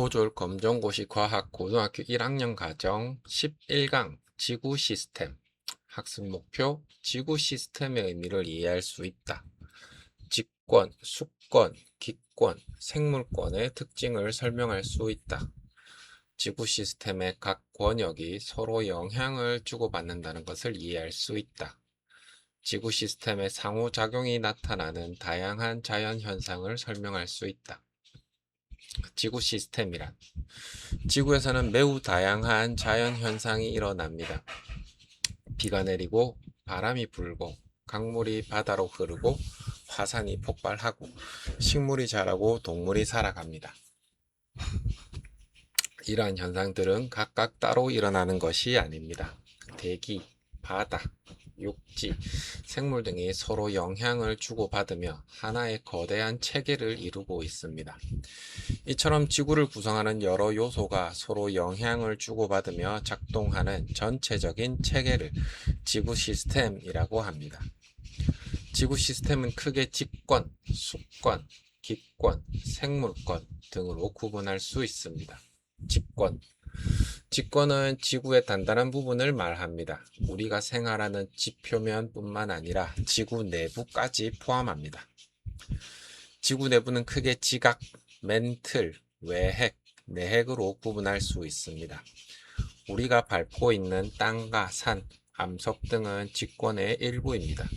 고졸 검정고시 과학 고등학교 1학년 과정 11강 지구 시스템 학습 목표 지구 시스템의 의미를 이해할 수 있다. 직권, 수권, 기권, 생물권의 특징을 설명할 수 있다. 지구 시스템의 각 권역이 서로 영향을 주고받는다는 것을 이해할 수 있다. 지구 시스템의 상호작용이 나타나는 다양한 자연 현상을 설명할 수 있다. 지구 시스템이란 지구에서는 매우 다양한 자연 현상이 일어납니다. 비가 내리고 바람이 불고 강물이 바다로 흐르고 화산이 폭발하고 식물이 자라고 동물이 살아갑니다. 이러한 현상들은 각각 따로 일어나는 것이 아닙니다. 대기, 바다, 육지, 생물 등이 서로 영향을 주고받으며 하나의 거대한 체계를 이루고 있습니다. 이처럼 지구를 구성하는 여러 요소가 서로 영향을 주고받으며 작동하는 전체적인 체계를 지구 시스템이라고 합니다. 지구 시스템은 크게 직권, 수권, 기권, 생물권 등으로 구분할 수 있습니다. 직권. 직권은 지구의 단단한 부분을 말합니다. 우리가 생활하는 지표면뿐만 아니라 지구 내부까지 포함합니다. 지구 내부는 크게 지각, 멘틀, 외핵, 내핵으로 구분할 수 있습니다. 우리가 밟고 있는 땅과 산, 암석 등은 직권의 일부입니다.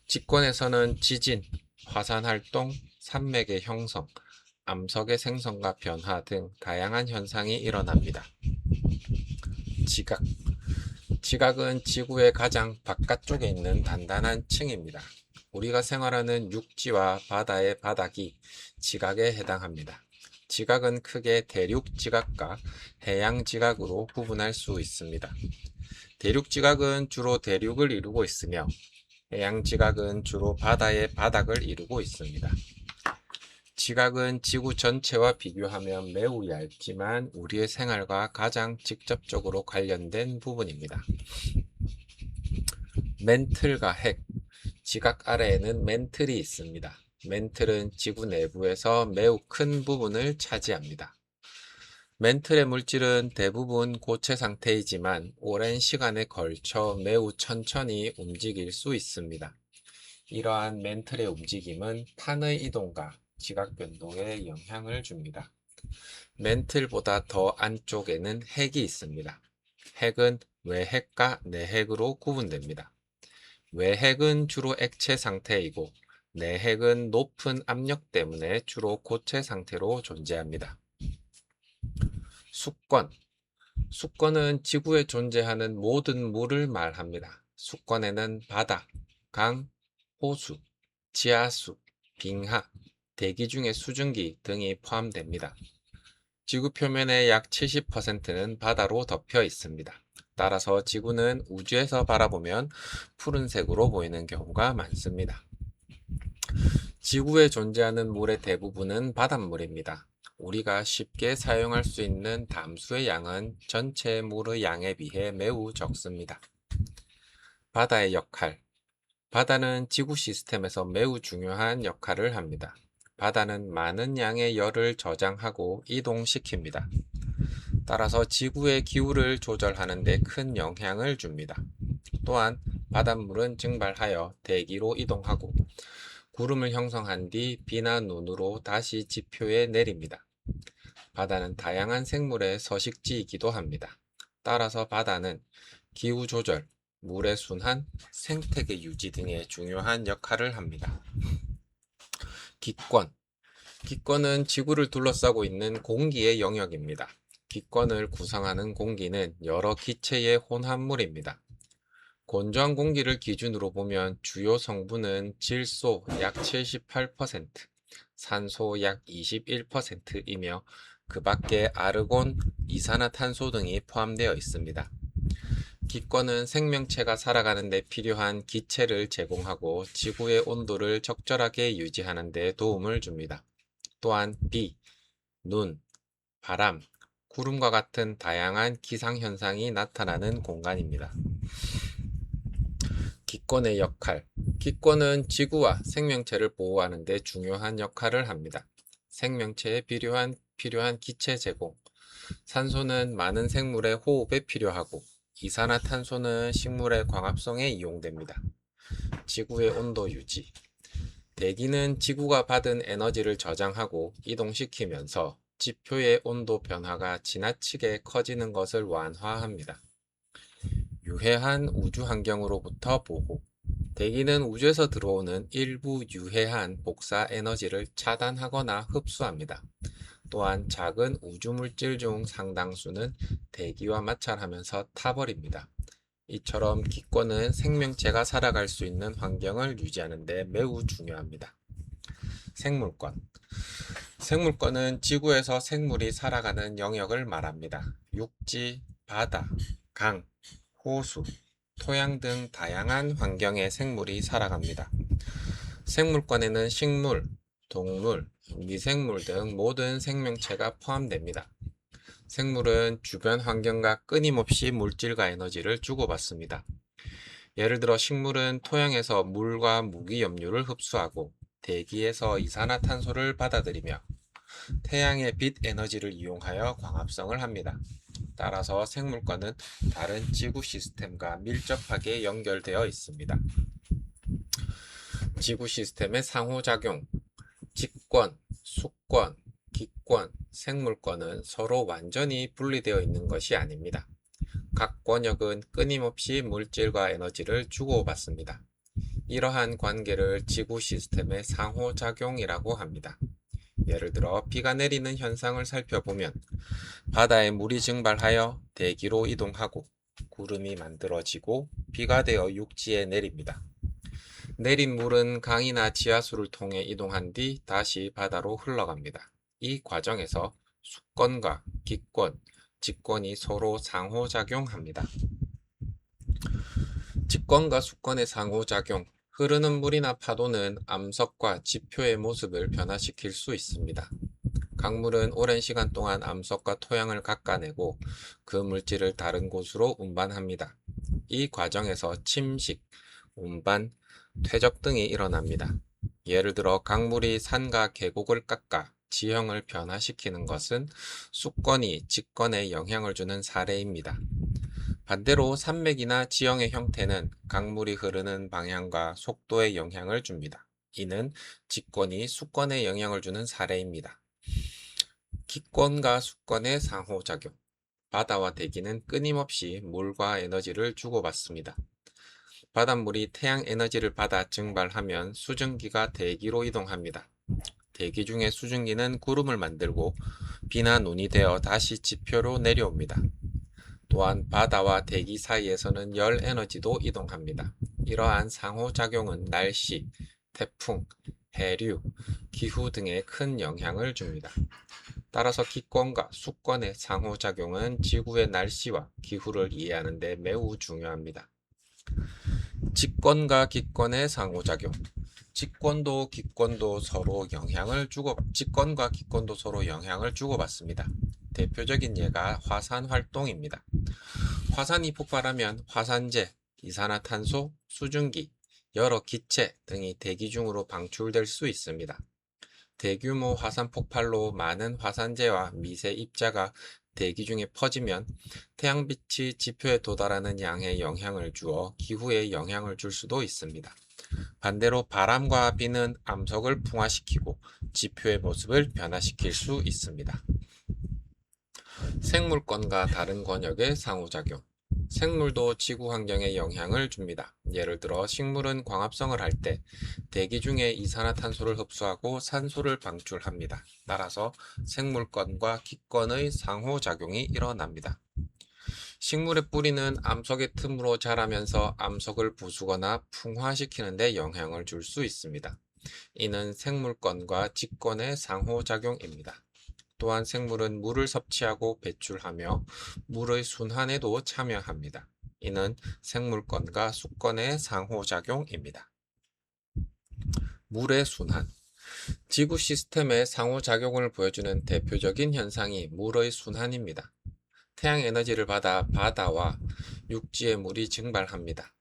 직권에서는 지진, 화산활동, 산맥의 형성, 암석의 생성과 변화 등 다양한 현상이 일어납니다. 지각. 지각은 지구의 가장 바깥쪽에 있는 단단한 층입니다. 우리가 생활하는 육지와 바다의 바닥이 지각에 해당합니다. 지각은 크게 대륙 지각과 해양 지각으로 구분할 수 있습니다. 대륙 지각은 주로 대륙을 이루고 있으며 해양 지각은 주로 바다의 바닥을 이루고 있습니다. 지각은 지구 전체와 비교하면 매우 얇지만 우리의 생활과 가장 직접적으로 관련된 부분입니다. 멘틀과 핵, 지각 아래에는 멘틀이 있습니다. 멘틀은 지구 내부에서 매우 큰 부분을 차지합니다. 멘틀의 물질은 대부분 고체 상태이지만 오랜 시간에 걸쳐 매우 천천히 움직일 수 있습니다. 이러한 멘틀의 움직임은 판의 이동과 지각 변동에 영향을 줍니다. 멘틀보다 더 안쪽에는 핵이 있습니다. 핵은 외핵과 내핵으로 구분됩니다. 외핵은 주로 액체 상태이고 내핵은 높은 압력 때문에 주로 고체 상태로 존재합니다. 수권. 수권은 지구에 존재하는 모든 물을 말합니다. 수권에는 바다, 강, 호수, 지하수, 빙하, 대기 중의 수증기 등이 포함됩니다. 지구 표면의 약 70%는 바다로 덮여 있습니다. 따라서 지구는 우주에서 바라보면 푸른색으로 보이는 경우가 많습니다. 지구에 존재하는 물의 대부분은 바닷물입니다. 우리가 쉽게 사용할 수 있는 담수의 양은 전체 물의 양에 비해 매우 적습니다. 바다의 역할. 바다는 지구 시스템에서 매우 중요한 역할을 합니다. 바다는 많은 양의 열을 저장하고 이동시킵니다. 따라서 지구의 기후를 조절하는 데 큰 영향을 줍니다. 또한 바닷물은 증발하여 대기로 이동하고 구름을 형성한 뒤 비나 눈으로 다시 지표에 내립니다. 바다는 다양한 생물의 서식지이기도 합니다. 따라서 바다는 기후 조절, 물의 순환, 생태계 유지 등의 중요한 역할을 합니다. 기권. 기권은 지구를 둘러싸고 있는 공기의 영역입니다. 기권을 구성하는 공기는 여러 기체의 혼합물입니다. 건조한 공기를 기준으로 보면 주요 성분은 질소 약 78%, 산소 약 21%이며 그 밖에 아르곤, 이산화탄소 등이 포함되어 있습니다. 기권은 생명체가 살아가는 데 필요한 기체를 제공하고 지구의 온도를 적절하게 유지하는 데 도움을 줍니다. 또한 비, 눈, 바람, 구름과 같은 다양한 기상현상이 나타나는 공간입니다. 기권의 역할. 기권은 지구와 생명체를 보호하는 데 중요한 역할을 합니다. 생명체에 필요한 기체 제공, 산소는 많은 생물의 호흡에 필요하고 이산화탄소는 식물의 광합성에 이용됩니다. 지구의 온도 유지, 대기는 지구가 받은 에너지를 저장하고 이동시키면서 지표의 온도 변화가 지나치게 커지는 것을 완화합니다. 유해한 우주 환경으로부터 보호, 대기는 우주에서 들어오는 일부 유해한 복사 에너지를 차단하거나 흡수합니다. 또한 작은 우주물질 중 상당수는 대기와 마찰하면서 타버립니다. 이처럼 기권은 생명체가 살아갈 수 있는 환경을 유지하는 데 매우 중요합니다. 생물권. 생물권은 지구에서 생물이 살아가는 영역을 말합니다. 육지, 바다, 강, 호수, 토양 등 다양한 환경의 생물이 살아갑니다. 생물권에는 식물, 동물, 미생물 등 모든 생명체가 포함됩니다. 생물은 주변 환경과 끊임없이 물질과 에너지를 주고받습니다. 예를 들어 식물은 토양에서 물과 무기염료를 흡수하고 대기에서 이산화탄소를 받아들이며 태양의 빛 에너지를 이용하여 광합성을 합니다. 따라서 생물권은 다른 지구 시스템과 밀접하게 연결되어 있습니다. 지구 시스템의 상호작용, 직권, 수권, 기권, 생물권은 서로 완전히 분리되어 있는 것이 아닙니다. 각 권역은 끊임없이 물질과 에너지를 주고받습니다. 이러한 관계를 지구 시스템의 상호작용이라고 합니다. 예를 들어 비가 내리는 현상을 살펴보면 바다에 물이 증발하여 대기로 이동하고 구름이 만들어지고 비가 되어 육지에 내립니다. 내린 물은 강이나 지하수를 통해 이동한 뒤 다시 바다로 흘러갑니다. 이 과정에서 수권과 기권, 직권이 서로 상호작용합니다. 직권과 수권의 상호작용, 흐르는 물이나 파도는 암석과 지표의 모습을 변화시킬 수 있습니다. 강물은 오랜 시간 동안 암석과 토양을 깎아내고 그 물질을 다른 곳으로 운반합니다. 이 과정에서 침식, 운반, 퇴적 등이 일어납니다. 예를 들어 강물이 산과 계곡을 깎아 지형을 변화시키는 것은 수권이 직권에 영향을 주는 사례입니다. 반대로 산맥이나 지형의 형태는 강물이 흐르는 방향과 속도에 영향을 줍니다. 이는 직권이 수권에 영향을 주는 사례입니다. 기권과 수권의 상호작용. 바다와 대기는 끊임없이 물과 에너지를 주고받습니다. 바닷물이 태양 에너지를 받아 증발하면 수증기가 대기로 이동합니다. 대기 중에 수증기는 구름을 만들고 비나 눈이 되어 다시 지표로 내려옵니다. 또한 바다와 대기 사이에서는 열 에너지도 이동합니다. 이러한 상호작용은 날씨, 태풍, 해류, 기후 등에 큰 영향을 줍니다. 따라서 기권과 수권의 상호작용은 지구의 날씨와 기후를 이해하는 데 매우 중요합니다. 직권과 기권의 상호작용. 직권과 기권도 서로 영향을 주고받습니다. 대표적인 예가 화산 활동입니다. 화산이 폭발하면 화산재, 이산화탄소, 수증기, 여러 기체 등이 대기 중으로 방출될 수 있습니다. 대규모 화산 폭발로 많은 화산재와 미세 입자가 대기 중에 퍼지면 태양빛이 지표에 도달하는 양에 영향을 주어 기후에 영향을 줄 수도 있습니다. 반대로 바람과 비는 암석을 풍화시키고 지표의 모습을 변화시킬 수 있습니다. 생물권과 다른 권역의 상호작용. 생물도 지구 환경에 영향을 줍니다. 예를 들어 식물은 광합성을 할 때 대기 중에 이산화탄소를 흡수하고 산소를 방출합니다. 따라서 생물권과 기권의 상호작용이 일어납니다. 식물의 뿌리는 암석의 틈으로 자라면서 암석을 부수거나 풍화시키는 데 영향을 줄 수 있습니다. 이는 생물권과 직권의 상호작용입니다. 또한 생물은 물을 섭취하고 배출하며 물의 순환에도 참여합니다. 이는 생물권과 수권의 상호작용입니다. 물의 순환. 지구 시스템의 상호작용을 보여주는 대표적인 현상이 물의 순환입니다. 태양 에너지를 받아 바다와 육지의 물이 증발합니다.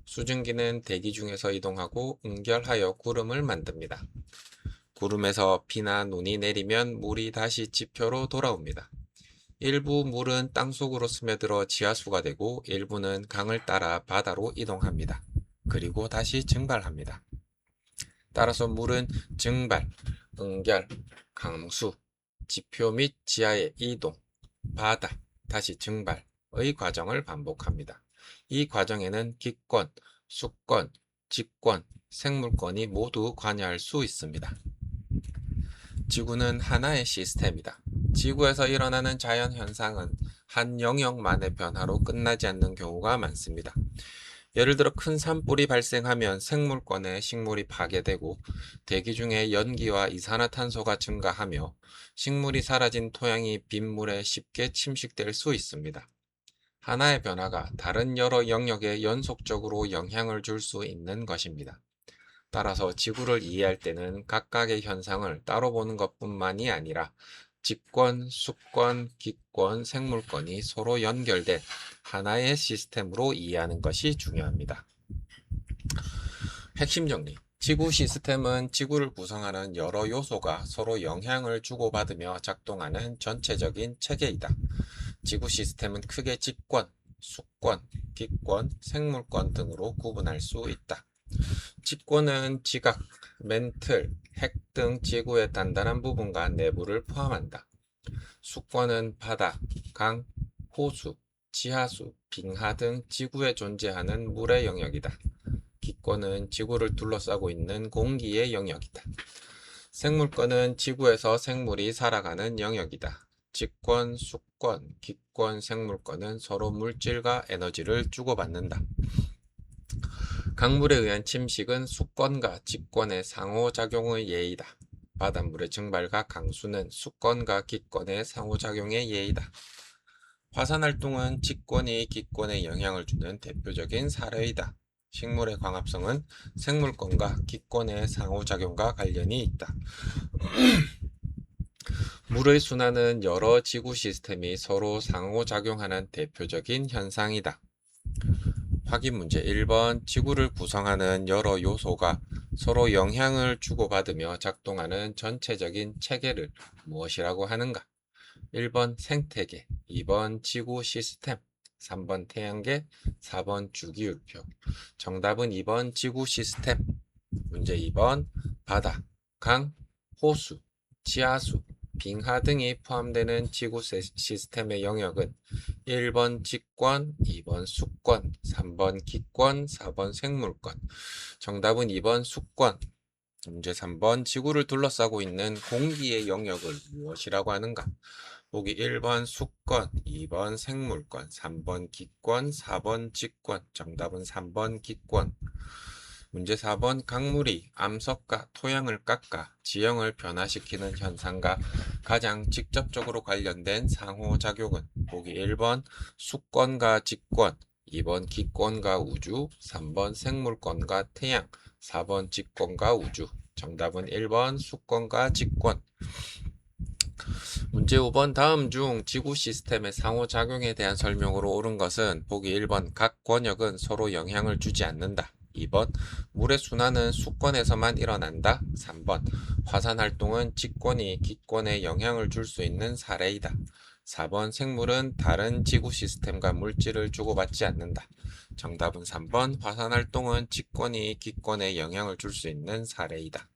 수증기는 대기 중에서 이동하고 응결하여 구름을 만듭니다. 구름에서 비나 눈이 내리면 물이 다시 지표로 돌아옵니다. 일부 물은 땅속으로 스며들어 지하수가 되고 일부는 강을 따라 바다로 이동합니다. 그리고 다시 증발합니다. 따라서 물은 증발, 응결, 강수, 지표 및 지하의 이동, 바다, 다시 증발의 과정을 반복합니다. 이 과정에는 기권, 수권, 직권, 생물권이 모두 관여할 수 있습니다. 지구는 하나의 시스템이다. 지구에서 일어나는 자연현상은 한 영역만의 변화로 끝나지 않는 경우가 많습니다. 예를 들어 큰 산불이 발생하면 생물권의 식물이 파괴되고 대기 중에 연기와 이산화탄소가 증가하며 식물이 사라진 토양이 빗물에 쉽게 침식될 수 있습니다. 하나의 변화가 다른 여러 영역에 연속적으로 영향을 줄 수 있는 것입니다. 따라서 지구를 이해할 때는 각각의 현상을 따로 보는 것뿐만이 아니라 직권, 수권, 기권, 생물권이 서로 연결된 하나의 시스템으로 이해하는 것이 중요합니다. 핵심 정리. 지구 시스템은 지구를 구성하는 여러 요소가 서로 영향을 주고받으며 작동하는 전체적인 체계이다. 지구 시스템은 크게 직권, 수권, 기권, 생물권 등으로 구분할 수 있다. 직권은 지각, 멘틀, 핵 등 지구의 단단한 부분과 내부를 포함한다. 수권은 바다, 강, 호수, 지하수, 빙하 등 지구에 존재하는 물의 영역이다. 기권은 지구를 둘러싸고 있는 공기의 영역이다. 생물권은 지구에서 생물이 살아가는 영역이다. 직권, 수권, 기권, 생물권은 서로 물질과 에너지를 주고받는다. 강물에 의한 침식은 수권과 직권의 상호작용의 예이다. 바닷물의 증발과 강수는 수권과 기권의 상호작용의 예이다. 화산활동은 직권이 기권에 영향을 주는 대표적인 사례이다. 식물의 광합성은 생물권과 기권의 상호작용과 관련이 있다. 물의 순환은 여러 지구 시스템이 서로 상호작용하는 대표적인 현상이다. 확인 문제 1번. 지구를 구성하는 여러 요소가 서로 영향을 주고받으며 작동하는 전체적인 체계를 무엇이라고 하는가? 1번 생태계, 2번 지구 시스템, 3번 태양계, 4번 주기율표. 정답은 2번 지구 시스템. 문제 2번. 바다, 강, 호수, 지하수, 빙하 등이 포함되는 지구 시스템의 영역은 1번 직권, 2번 수권, 3번 기권, 4번 생물권. 정답은 2번 수권. 문제 3번. 지구를 둘러싸고 있는 공기의 영역을 무엇이라고 하는가? 보기 1번 수권, 2번 생물권, 3번 기권, 4번 직권. 정답은 3번 기권. 문제 4번. 강물이 암석과 토양을 깎아 지형을 변화시키는 현상과 가장 직접적으로 관련된 상호작용은 보기 1번 수권과 직권, 2번 기권과 우주, 3번 생물권과 태양, 4번 직권과 우주. 정답은 1번 수권과 직권. 문제 5번. 다음 중 지구 시스템의 상호작용에 대한 설명으로 옳은 것은 보기 1번 각 권역은 서로 영향을 주지 않는다. 2번 물의 순환은 수권에서만 일어난다. 3번 화산활동은 직권이 기권에 영향을 줄 수 있는 사례이다. 4번 생물은 다른 지구 시스템과 물질을 주고받지 않는다. 정답은 3번 화산활동은 직권이 기권에 영향을 줄 수 있는 사례이다.